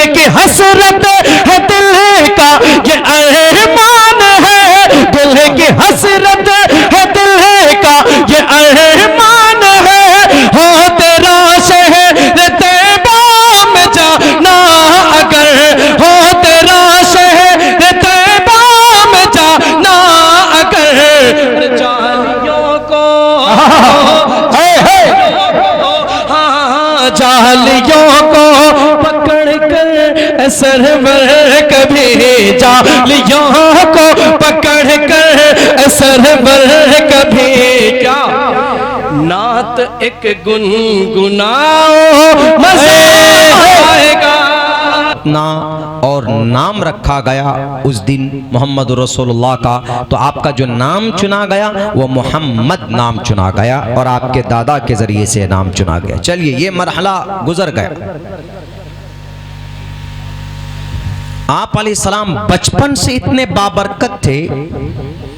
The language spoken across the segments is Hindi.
की हसरत है, दिल का ये अरमान है, दिल की हसरत है, दिल का ये अरमान है। हो तेरा शहर तैयबा में जाना अगर, हो तेरा शहर तैयबा में जाना अगर, जालियों को जालियों को पकड़ कर सरवर कभी, जालियों को पकड़ कर सरवर कभी, क्या नात एक गुनगुनाओ मज़ा आएगा। ना और नाम रखा गया उस दिन मोहम्मद रसूलुल्लाह का, तो आपका जो नाम चुना गया वो मोहम्मद नाम चुना गया और आपके दादा के जरिए से नाम चुना गया। चलिए ये मरहला गुजर गया। आप अलैहिस्सलाम बचपन से इतने बाबरकत थे,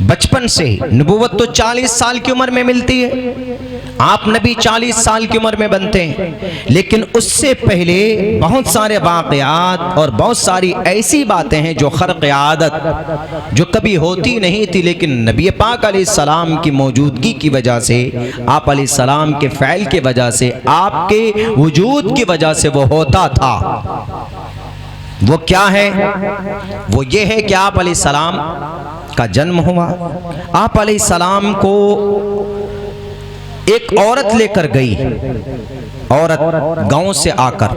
बचपन से। नबूवत तो 40 साल की उम्र में मिलती है, आप नबी 40 साल की उम्र में बनते हैं, लेकिन उससे पहले बहुत सारे वाक़यात और बहुत सारी ऐसी बातें हैं जो खर्क़ आदत, जो कभी होती नहीं थी, लेकिन नबी पाक अलैहिस्सलाम की मौजूदगी की वजह से, आप अलैहिस्सलाम के फ़ैल की वजह से, आपके वजूद की वजह से वो होता था। वो क्या है? वो ये है कि आप अलैहिस्सलाम का जन्म हुआ। आप अलैहिस्सलाम को एक औरत लेकर गई, औरत गांव से आकर,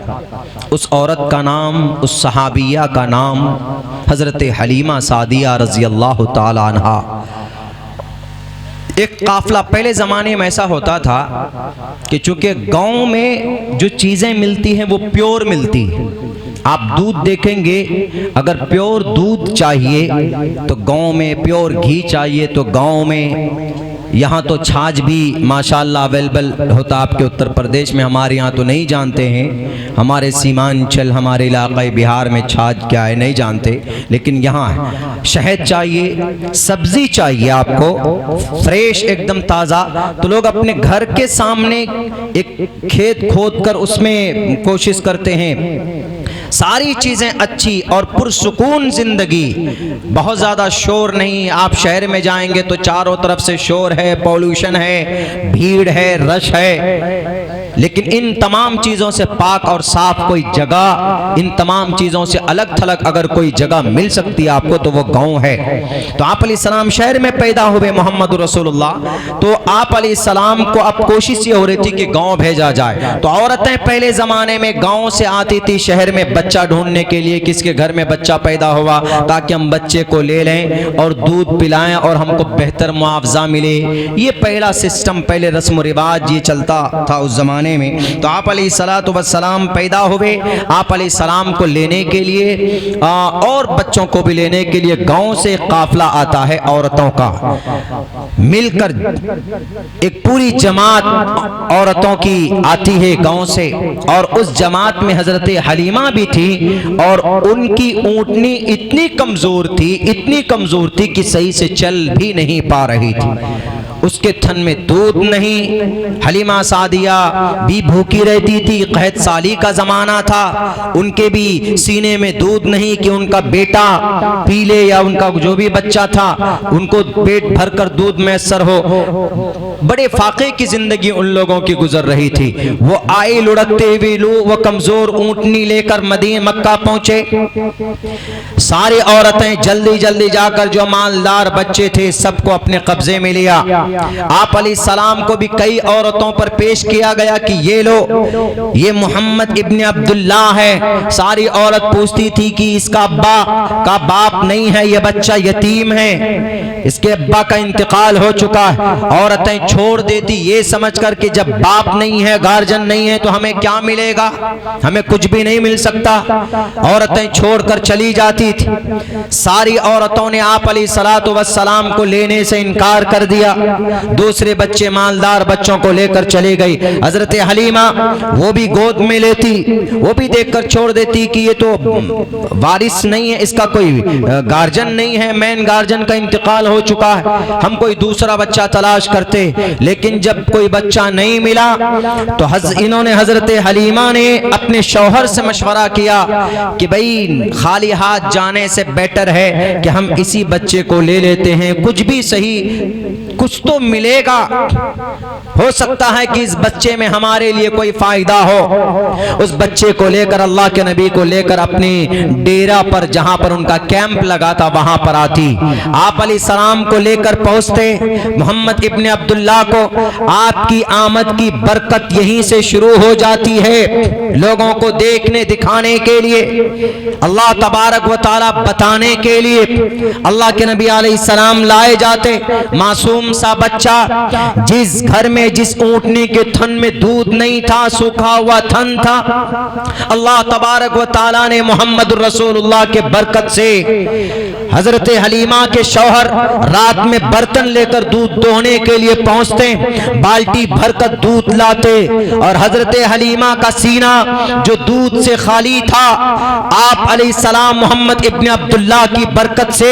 उस औरत का नाम, उस सहाबिया का नाम हज़रत हलीमा सादिया रज़ी अल्लाह ताला अन्हा। एक काफिला, पहले ज़माने में ऐसा होता था कि चूँकि गांव में जो चीज़ें मिलती हैं वो प्योर मिलती हैं। आप दूध देखेंगे, अगर प्योर दूध चाहिए तो गांव में, प्योर घी चाहिए तो गांव में। यहाँ तो छाछ भी माशाल्लाह अवेलेबल होता, आपके उत्तर प्रदेश में, हमारे यहाँ तो नहीं जानते हैं। हमारे सीमांचल, हमारे इलाक़े बिहार में छाछ क्या है नहीं जानते, लेकिन यहाँ है। शहद चाहिए, सब्ज़ी चाहिए आपको फ्रेश एकदम ताज़ा, तो लोग अपने घर के सामने एक खेत खोद कर उसमें कोशिश करते हैं। सारी चीज़ें अच्छी और पुरसुकून ज़िंदगी, बहुत ज़्यादा शोर नहीं। आप शहर में जाएंगे तो चारों तरफ से शोर है, पॉल्यूशन है, भीड़ है, रश है, लेकिन इन तमाम चीज़ों से पाक और साफ कोई जगह, इन तमाम चीज़ों से अलग थलग अगर कोई जगह मिल सकती है आपको तो वो गांव है। तो आप अलैहिस्सलाम शहर में पैदा हुए मोहम्मद रसूलुल्लाह, तो आप अलैहिस्सलाम को अब कोशिश ये हो रही थी कि गांव भेजा जाए। तो औरतें पहले ज़माने में गांव से आती थी शहर में बच्चा ढूंढने के लिए, किसके घर में बच्चा पैदा हुआ, ताकि हम बच्चे को ले लें और दूध पिलाएं और हमको बेहतर मुआवजा मिले। ये पहला सिस्टम, पहले रस्म रिवाज ये चलता था उस ज़माने में। तो आप अलैहिस्सलातु वस्सलाम पैदा हुए, आप अलैहिस्सलाम को लेने के लिए और बच्चों को भी लेने के लिए गांव से काफिला आता है औरतों का, मिलकर एक पूरी जमात औरतों की आती है गांव से, और उस जमात में हजरत हलीमा भी थी, और उनकी ऊँटनी इतनी कमजोर थी, इतनी कमजोर थी कि सही से चल भी नहीं पा रही थी। उसके थन में दूध नहीं, हलीमा सादिया भी भूखी रहती थी, कहत साली का ज़माना था, उनके भी सीने में दूध नहीं कि उनका बेटा पी ले या उनका जो भी बच्चा था उनको पेट भरकर दूध मैसर हो। बड़े फाके की ज़िंदगी उन लोगों की गुजर रही थी। वो आए लुढ़कते हुए लोग, वो कमज़ोर ऊँटनी लेकर मक्का पहुँचे। सारी औरतें जल्दी जल्दी जाकर जो मालदार बच्चे थे सबको अपने कब्जे में लिया। आप अलैहिस्सलाम को भी कई औरतों पर पेश किया गया कि ये लो, ये मोहम्मद इब्न अब्दुल्ला है। सारी औरत पूछती थी कि इसका अब्बा का बाप नहीं है, ये बच्चा यतीम है, इसके अब्बा का इंतकाल हो चुका है। औरतें छोड़ देती ये समझकर कि जब बाप नहीं है, गार्जियन नहीं है, तो हमें क्या मिलेगा, हमें कुछ भी नहीं मिल सकता। औरतें छोड़कर चली जाती थी। सारी औरतों ने आप अलैहिस्सलातु वस्सलाम को लेने से इनकार कर दिया। दूसरे बच्चे मालदार बच्चों को लेकर चली गई। हजरत हलीमा वो भी गोद में लेती, वो भी देखकर छोड़ देती कि ये तो वारिस नहीं है, इसका कोई गार्जियन नहीं है, मेन गार्जियन का इंतकाल हो चुका है, हम कोई दूसरा बच्चा तलाश करते। लेकिन जब कोई बच्चा नहीं मिला तो इन्होंने हजरत हलीमा ने अपने शौहर से मशवरा किया कि भाई खाली हाथ जाने से बेटर है कि हम इसी बच्चे को ले लेते हैं, कुछ भी सही कुछ तो मिलेगा, हो सकता है कि इस बच्चे में हमारे लिए कोई फायदा हो। उस बच्चे को लेकर अल्लाह के नबी को लेकर अपनी डेरा पर जहां पर उनका कैंप लगा था वहां पर आती। आप अलैहिस्सलाम को लेकर पहुंचते मोहम्मद इब्ने अब्दुल्लाह को। आपकी आमद की बरकत यहीं से शुरू हो जाती है। लोगों को देखने दिखाने के लिए, अल्लाह तबारक व तआला बताने के लिए अल्लाह के नबी अलैहिस्सलाम लाए जाते। मासूम सा बच्चा, जिस घर में जिस ऊंटनी के थन में दूध नहीं था, सूखा हुआ थन था, अल्लाह तबारक व तआला ने मोहम्मद रसूलुल्लाह के बरकत से हजरत हलीमा के शौहर रात में बर्तन लेकर दूध दोहने के लिए पहुंचते, बाल्टी भरकर दूध लाते और हजरत हलीमा का सीना जो दूध से खाली था, आप अलैहिस्सलाम मोहम्मद इब्ने अब्दुल्लाह की बरकत से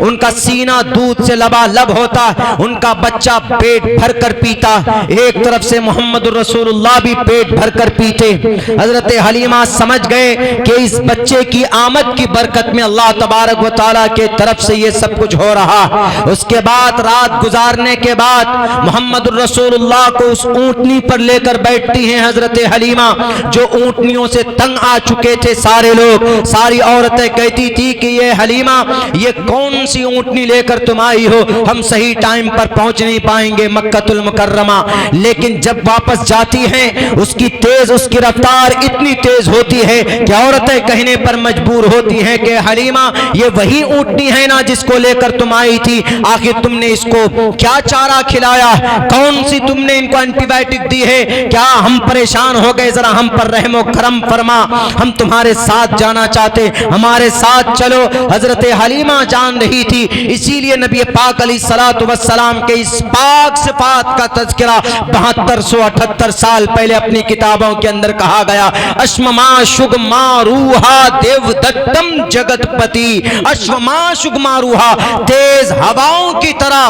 उनका सीना दूध से लबालब होता, उनका बच्चा पेट भरकर पीता। एक तरफ से मोहम्मद रसूलुल्लाह भी पेट भरकर पीते। हजरत हलीमा समझ गए कि इस बच्चे की आमद की बरकत में अल्लाह तबारक व तआला के तरफ से ये सब कुछ हो रहा। उसके बाद रात गुजारने के बाद मोहम्मद रसूलुल्लाह को उस ऊंटनी पर लेकर बैठती हैं हजरत हलीमा, जो ऊंटनियों से तंग आ चुके थे सारे लोग। सारी औरतें कहती थी कि ये हलीमा, ये कौन सी ऊंटनी लेकर तुम आई हो, हम सही टाइम पर पहुंच नहीं पाएंगे मक्कतुल मुकर्रमा। लेकिन जब वापस जाती हैं उसकी रफ्तार इतनी तेज होती है कि औरतें कहने पर मजबूर होती हैं कि हलीमा, ये वही ऊंटनी है ना जिसको लेकर तुम आई थी, आखिर तुमने इसको क्या चारा खिलाया, कौन सी तुमने इनको एंटीबायोटिक दी है, क्या हम परेशान हो गए, जरा हम पर रहमो करम फरमा, हम तुम्हारे साथ जाना चाहते, हमारे साथ चलो। हजरत हलीमा जान रही थी, इसीलिए नबी पाक अलैहिस्सलातु वस्सलाम के इस पाक सिफात का तज़किरा 7278 साल पहले अपनी किताबों के अंदर कहा गया। अश्वमा शुगमा रूहा देवदत्तम जगतपति, अश्वमा शुगमा रूहा, तेज हवाओं की तरह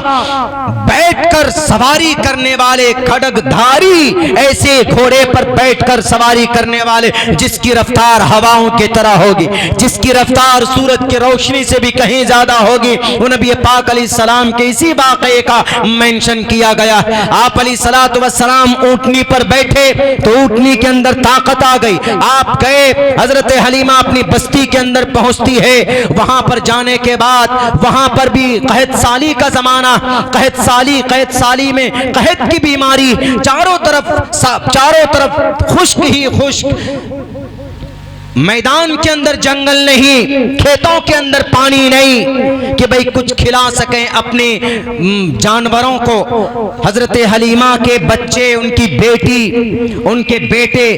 बैठकर सवारी करने वाले खड्गधारी, ऐसे घोड़े पर बैठकर सवारी करने वाले जिसकी रफ्तार हवाओं की तरह होगी, जिसकी रफ्तार सूरज की रोशनी से भी कहीं ज्यादा होगी। वो नबी पाक अलैहिस्सलाम के इसी वाक़े का मेंशन किया गया। आप अलैहिस्सलातु वस्सलाम ऊंटनी पर बैठे तो ऊंटनी के अंदर ताकत आ गई। आप गए, हजरत हलीमा अपनी बस्ती के अंदर पहुंचती है। वहां पर जाने के बाद वहां पर भी कहत साली का जमाना, कहत साली में कहत की बीमारी, चारों तरफ खुश्क ही खुश्क, मैदान के अंदर जंगल नहीं, खेतों के अंदर पानी नहीं कि भाई कुछ खिला सकें अपने जानवरों को। हजरत हलीमा के बच्चे, उनकी बेटी, उनके बेटे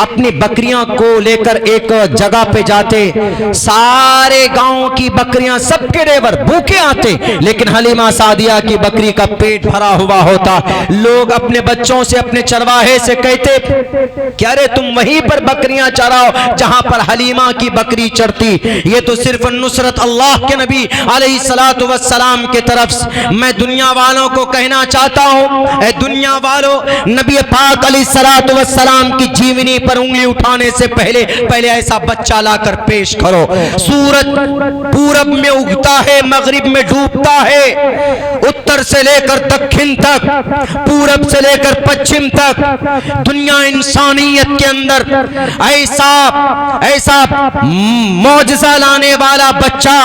अपनी बकरियां को लेकर एक जगह पे जाते। सारे गांव की बकरियां सबके रेवर भूखे आते, लेकिन हलीमा सादिया की बकरी का पेट भरा हुआ होता। लोग अपने बच्चों से, अपने चरवाहे से कहते कि अरे तुम वहीं पर बकरियां चराओ जहां पर हलीमा की बकरी चरती। ये तो सिर्फ नुसरत अल्लाह के नबी अलैहिस्सलातु वस्सलाम के तरफ। मैं दुनिया वालों को कहना चाहता हूं, ऐ दुनिया वालों, नबी पाक अलैहिस्सलातु वस्सलाम की जीवनी पर उंगली उठाने से पहले ऐसा बच्चा लाकर पेश करो। सूरज पूरब में उगता है, मगरिब में डूबता है, उत्तर से लेकर दक्षिण तक, पूरब से लेकर पश्चिम तक, दुनिया इंसानियत के अंदर ऐसा मौजज़ा लाने वाला बच्चा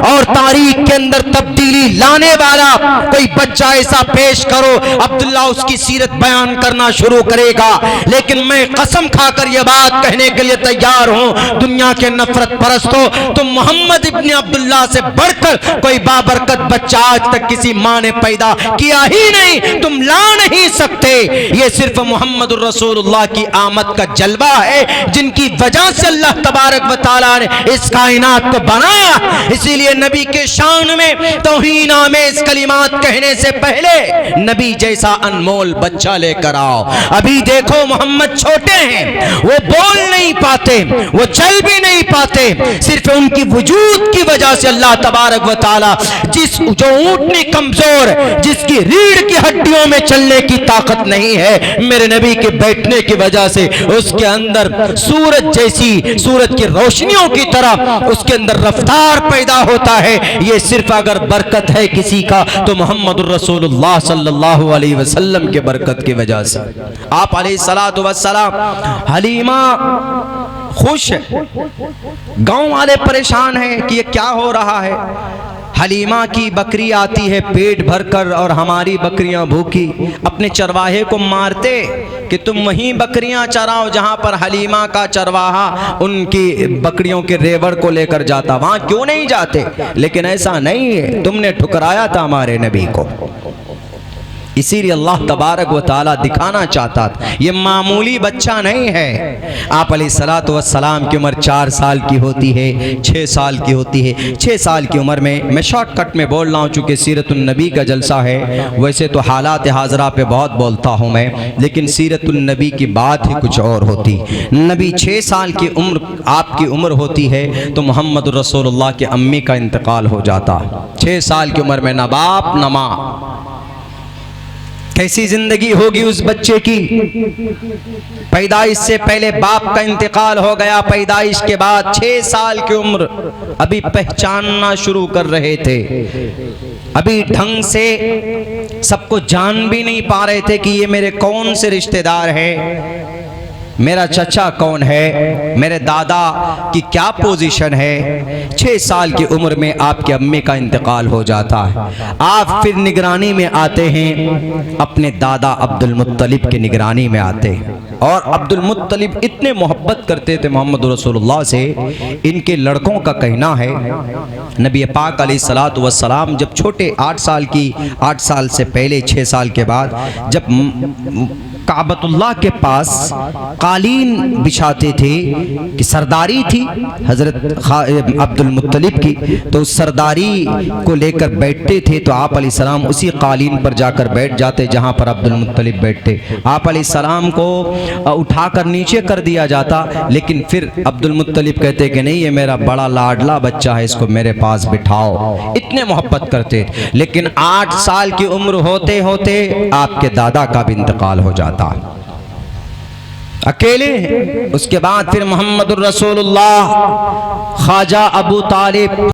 और तारीख के अंदर तब्दीली लाने वाला कोई बच्चा ऐसा पेश करो, अब्दुल्ला उसकी सीरत बयान करना शुरू करेगा। लेकिन मैं कसम खाकर यह बात कहने के लिए तैयार हूं, दुनिया के नफरत परस्त हो तो मोहम्मद इब्ने अब्दुल्ला से बढ़कर कोई बाबरकत बच्चा आज तक किसी मां ने पैदा किया ही नहीं, तुम ला नहीं सकते। यह सिर्फ मोहम्मद रसूलुल्लाह की आमद का जलवा है, जिनकी वजह से अल्लाह तबारक व तआला ने इस कायनात को बनाया। इसीलिए नबी के शान में तौहीन आमेज कलिमात कहने से पहले नबी जैसा अनमोल बच्चा लेकर आओ। अभी देखो मोहम्मद छोटे हैं, वो बोल नहीं पाते, वो चल भी नहीं पाते, सिर्फ उनकी वजूद की वजह से अल्लाह तबारक व तआला जो ऊंटनी कमजोर, जिसकी रीढ़ की हड्डियों में चलने की ताकत नहीं है, मेरे नबी के बैठने की वजह से उसके अंदर सूरज जैसी, सूरज की रोशनियों की तरह उसके अंदर रफ्तार पैदा होता है। ये सिर्फ अगर बरकत है किसी का तो मोहम्मद रसूलुल्लाह सल्लल्लाहु अलैहि वसल्लम के बरकत की वजह से। आप अलैहिस्सलातु वस्सलाम, हलीमा खुश है, गांव वाले परेशान हैं कि ये क्या हो रहा है। हलीमा की बकरी आती है पेट भरकर और हमारी बकरियां भूखी, अपने चरवाहे को मारते कि तुम वहीं बकरियां चराओ जहां पर हलीमा का चरवाहा उनकी बकरियों के रेवड़ को लेकर जाता, वहां क्यों नहीं जाते? लेकिन ऐसा नहीं है, तुमने ठुकराया था हमारे नबी को। इसीलिए अल्लाह तबारक व तआला दिखाना चाहता था ये मामूली बच्चा नहीं है। आप अलैहिस्सलातु वस्सलाम की उम्र 4 साल की होती है, 6 साल की होती है। 6 साल की उम्र में, मैं शॉर्टकट में बोल रहा हूँ चूँकि सीरतुन नबी का जलसा है, वैसे तो हालात हाजरा पे बहुत बोलता हूँ मैं, लेकिन सीरतुन नबी की बात ही कुछ और होती। नबी 6 साल की उम्र आपकी उम्र होती है तो मोहम्मद रसूलुल्लाह की अम्मी का इंतकाल हो जाता। 6 साल की उम्र में ना बाप ना माँ, कैसी जिंदगी होगी उस बच्चे की। पैदाइश से पहले बाप का इंतकाल हो गया, पैदाइश के बाद 6 साल की उम्र, अभी पहचानना शुरू कर रहे थे, अभी ढंग से सबको जान भी नहीं पा रहे थे कि ये मेरे कौन से रिश्तेदार हैं, मेरा चचा कौन है, मेरे दादा की क्या पोजीशन है। 6 साल की उम्र में आपकी अम्मी का इंतकाल हो जाता है। आप फिर निगरानी में आते हैं, अपने दादा अब्दुल मुत्तलिब की निगरानी में आते हैं। और अब्दुल मुत्तलिब इतने मोहब्बत करते थे मोहम्मद रसूलुल्लाह से, इनके लड़कों का कहना है नबी पाक अलैहिस्सलातु वस्सलाम जब छोटे 8 साल से पहले 6 साल के बाद जब काबतुल्लाह के पास कालीन बिछाते थे कि सरदारी थी हजरत अब्दुल मुत्तलिब की, तो उस सरदारी को लेकर बैठते थे तो आप अलैहिस्सलाम उसी कालीन पर जाकर बैठ जाते जहां पर अब्दुल मुत्तलिब बैठते। आप अलैहिस्सलाम को उठाकर नीचे कर दिया जाता, लेकिन फिर अब्दुल मुत्तलिब कहते कि नहीं, ये मेरा बड़ा लाडला बच्चा है, इसको मेरे पास बिठाओ। इतने मोहब्बत करते थे। लेकिन 8 साल की उम्र होते होते आपके दादा का भी इंतकाल हो जाता, अकेले। उसके बाद फिर मोहम्मद रसूलुल्लाह ख्वाजा अबू तालिब